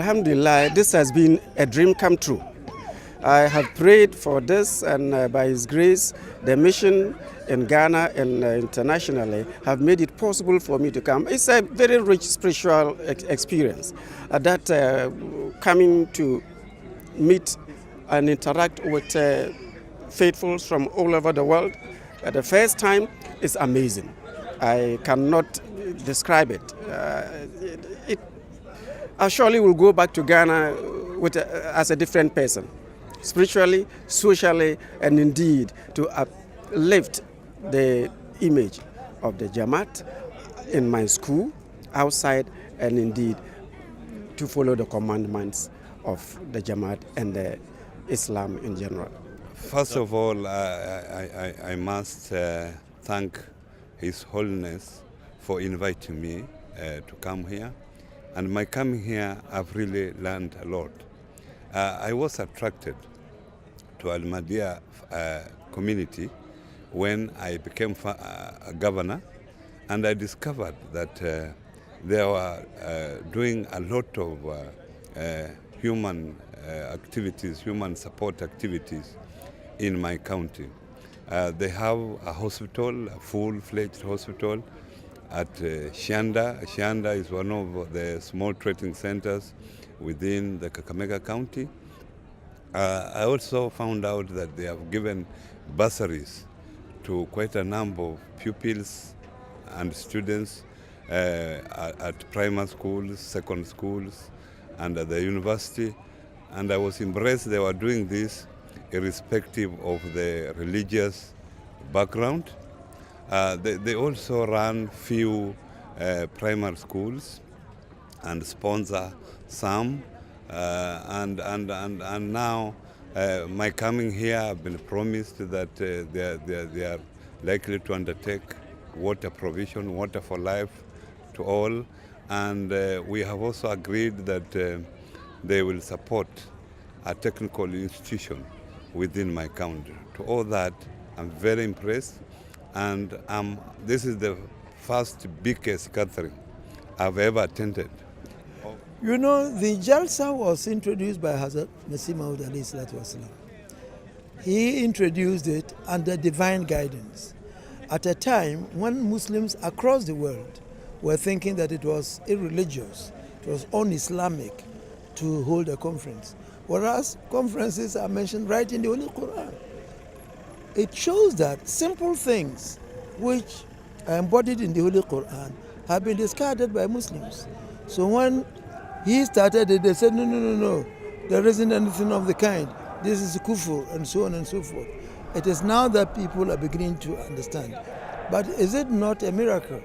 Alhamdulillah, this has been a dream come true. I have prayed for this, and by His grace, the mission in Ghana and internationally have made it possible for me to come. It's a very rich spiritual experience that coming to meet and interact with faithfuls from all over the world. The first time is amazing. I cannot describe it. I surely will go back to Ghana as a different person, spiritually, socially, and indeed to uplift the image of the Jamaat in my school, outside, and indeed to follow the commandments of the Jamaat and the Islam in general. First of all, I must thank His Holiness for inviting me to come here. And my coming here, I've really learned a lot. I was attracted to Ahmadiyya community when I became a governor, and I discovered that they were doing a lot of human activities, human support activities in my county. They have a hospital, a full-fledged hospital at Shanda. Shanda is one of the small trading centers within the Kakamega County. I also found out that they have given bursaries to quite a number of pupils and students at primary schools, secondary schools, and at the university. And I was impressed they were doing this irrespective of the religious background. They also run few primary schools and sponsor some. And now my coming here, I've been promised that they are likely to undertake water provision, water for life to all. And we have also agreed that they will support a technical institution within my county. To all that, I'm very impressed. And this is the first biggest gathering I've ever attended. You know, the Jalsa was introduced by Hazrat Masih Maud alayhi salatu wasalam. He introduced it under divine guidance at a time when Muslims across the world were thinking that it was irreligious, it was un-Islamic to hold a conference, whereas conferences are mentioned right in the Holy Quran. It shows that simple things which are embodied in the Holy Quran have been discarded by Muslims. So when he started it, they said, no, there isn't anything of the kind. This is kufr, and so on and so forth. It is now that people are beginning to understand. But is it not a miracle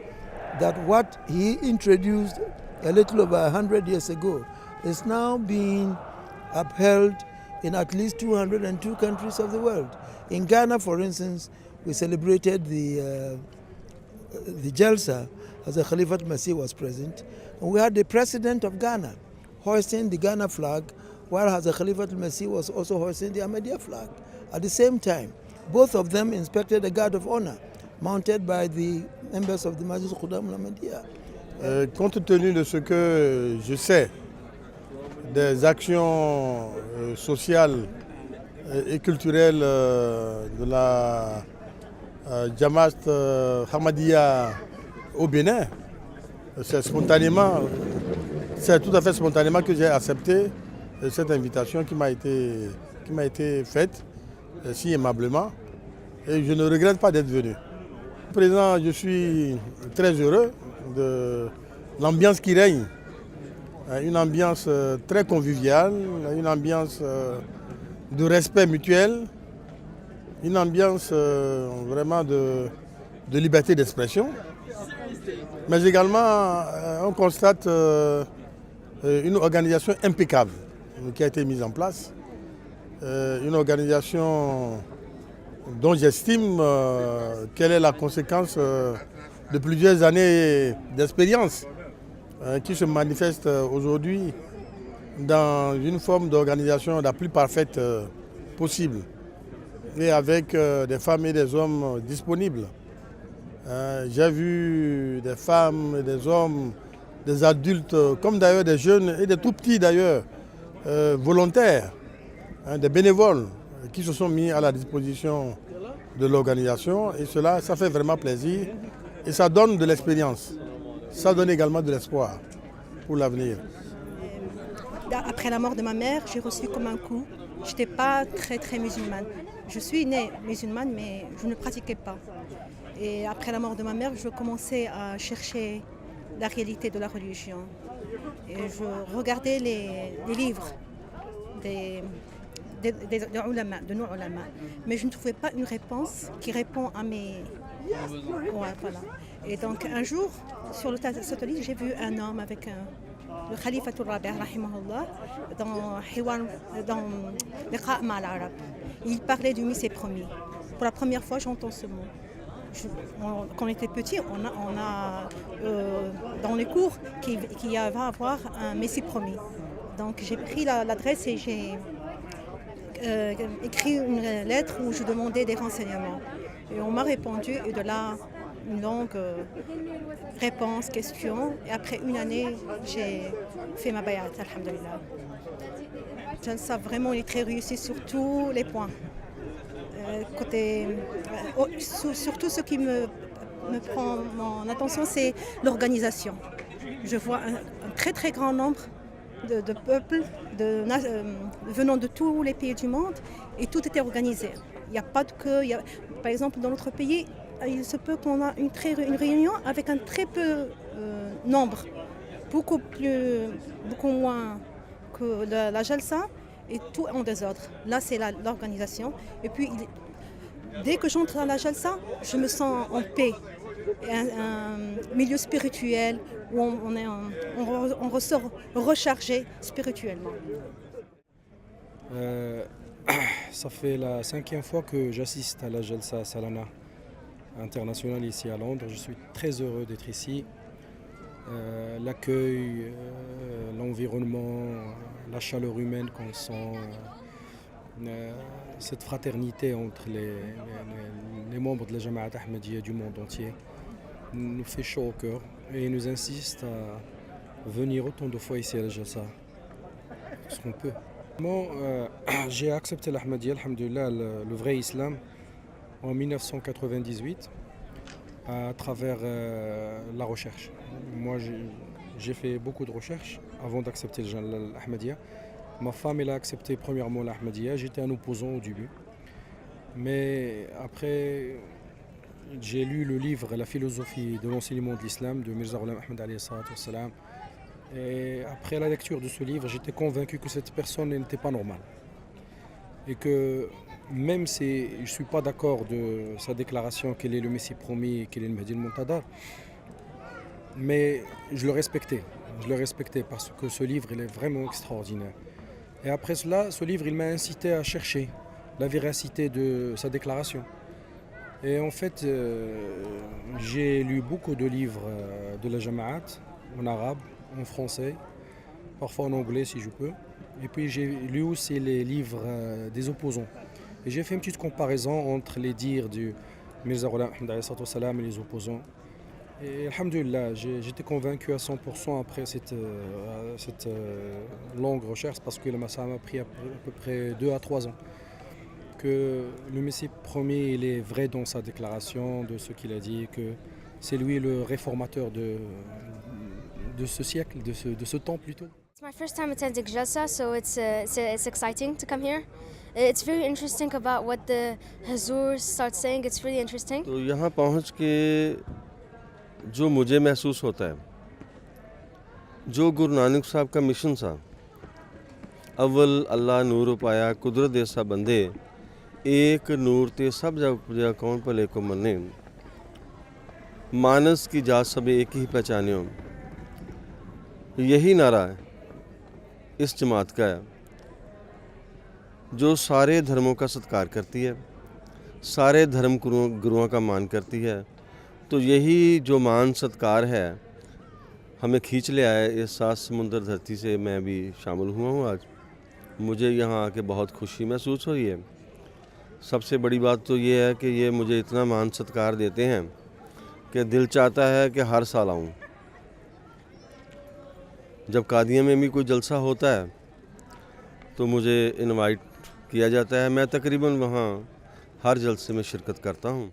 that what he introduced a little over 100 years ago is now being upheld in at least 202 countries of the world? In Ghana, for instance, we celebrated the Jalsa as the Khalifat Masih was present. And we had the president of Ghana hoisting the Ghana flag, while Hazrat Khalifat Masih was also hoisting the Ahmadiyya flag. At the same time, both of them inspected a guard of honor mounted by the members of the Majlis Khudam al-Ahmadiyya. Compte tenu de ce que je sais des actions sociales et culturelles de la Jamaat Ahmadiyya au Bénin, c'est tout à fait spontanément que j'ai accepté cette invitation qui m'a été faite si aimablement, et je ne regrette pas d'être venu. Présent, je suis très heureux de l'ambiance qui règne, une ambiance très conviviale, une ambiance de respect mutuel, une ambiance vraiment de liberté d'expression. Mais également, on constate une organisation impeccable qui a été mise en place. Une organisation dont j'estime qu'elle est la conséquence de plusieurs années d'expérience qui se manifeste aujourd'hui dans une forme d'organisation la plus parfaite possible et avec des femmes et des hommes disponibles. J'ai vu des femmes et des hommes des adultes comme d'ailleurs des jeunes et des tout petits d'ailleurs, volontaires, hein, des bénévoles qui se sont mis à la disposition de l'organisation. Et cela, ça fait vraiment plaisir et ça donne de l'expérience. Ça donne également de l'espoir pour l'avenir. Après la mort de ma mère, j'ai reçu comme un coup. Je n'étais pas très musulmane. Je suis née musulmane, mais je ne pratiquais pas. Et après la mort de ma mère, je commençais à chercher la réalité de la religion. Et je regardais les livres de nos ulama. Mais je ne trouvais pas une réponse qui répond à mes... Ouais, voilà. Et donc un jour, sur le satellite, j'ai vu un homme avec le Khalifa Rabi' rahimahullah dans Liqa' ma al-Arab. Il parlait du Messie promis. Pour la première fois, j'entends ce mot. Quand on était petit, on a dans les cours qu'il va avoir un Messie promis. Donc j'ai pris l'adresse et j'ai écrit une lettre où je demandais des renseignements. Et on m'a répondu, et de là, une longue réponse, question. Et après une année, j'ai fait ma bayat, alhamdulillah. Jalsa, vraiment, il est très réussi sur tous les points. Surtout ce qui me prend mon attention, c'est l'organisation. Je vois un très grand nombre de peuples venant de tous les pays du monde et tout était organisé. Il n'y a pas de queue. Par exemple, dans notre pays, il se peut qu'on a une réunion avec un très peu nombre, beaucoup moins que la Jalsa, et tout en désordre. Là, c'est l'organisation. Et puis, dès que j'entre dans la Jalsa, je me sens en paix. Un milieu spirituel où on ressort rechargé spirituellement. Ça fait la 5e fois que j'assiste à la Jalsa Salana internationale ici à Londres. Je suis très heureux d'être ici. L'accueil, l'environnement, la chaleur humaine qu'on sent, cette fraternité entre les membres de la Jama'at Ahmadiyya du monde entier nous fait chaud au cœur et nous insiste à venir autant de fois ici à la Jalsa, ce qu'on peut. J'ai accepté l'Ahmadiyya, alhamdulillah, le vrai islam, en 1998 à travers la recherche. Moi, j'ai fait beaucoup de recherches avant d'accepter l'Ahmadiyya. Ma femme, elle a accepté premièrement l'Ahmadiyya. J'étais un opposant au début. Mais après, j'ai lu le livre La philosophie de l'enseignement de l'islam de Mirza Ghulam Ahmad alayhi salatu wassalam. Et après la lecture de ce livre, j'étais convaincu que cette personne n'était pas normale. Et que même si je ne suis pas d'accord de sa déclaration qu'il est le Messie promis et qu'il est le Mahdi al-Muntadhar, mais je le respectais. Je le respectais parce que ce livre, il est vraiment extraordinaire. Et après cela, ce livre, il m'a incité à chercher la véracité de sa déclaration. Et en fait, j'ai lu beaucoup de livres de la Jama'at, en arabe, en français, parfois en anglais si je peux. Et puis j'ai lu aussi les livres des opposants. Et j'ai fait une petite comparaison entre les dires du Mirza Ghulam Ahmad alayhi salatu wassalam et les opposants. Et alhamdulillah, j'étais convaincu à 100% après cette longue recherche, parce que ça m'a pris à peu près 2 à 3 ans, que le Messie promis, il est vrai dans sa déclaration, de ce qu'il a dit, que c'est lui le réformateur de ce siècle, de ce temps plutôt. It's my first time attending Jalsa, so it's exciting to come here. It's very interesting about what the Hazur start saying. It's really interesting. तो यहाँ पहुँच के जो मुझे महसूस होता है, जो गुरु नानक साहब का मिशन था, अव्वल अल्लाह नूर पाया कुदरत ऐसा बंदे, एक नूर ते सब जग उपजा कौन भले को मन्ने, मानस की जात सब एक ही पहचानियो, यही नारा है इस जमात का है, जो सारे धर्मों का सत्कार करती है, सारे धर्म गुरुओं का मान करती है। तो यही जो मान सत्कार है हमें खींच ले आए इस 7 समुंदर धरती से। मैं भी शामिल हुआ हूँ आज। मुझे यहाँ आके बहुत खुशी महसूस हुई है। सबसे बड़ी बात तो ये है कि ये मुझे इतना मान सत्कार देते हैं कि दिल चाहता है कि हर साल आऊँ। जब कादियाँ में भी कोई जलसा होता है तो मुझे इनवाइट किया जाता है। मैं तकरीबन वहाँ हर जलसे में शिरकत करता हूँ।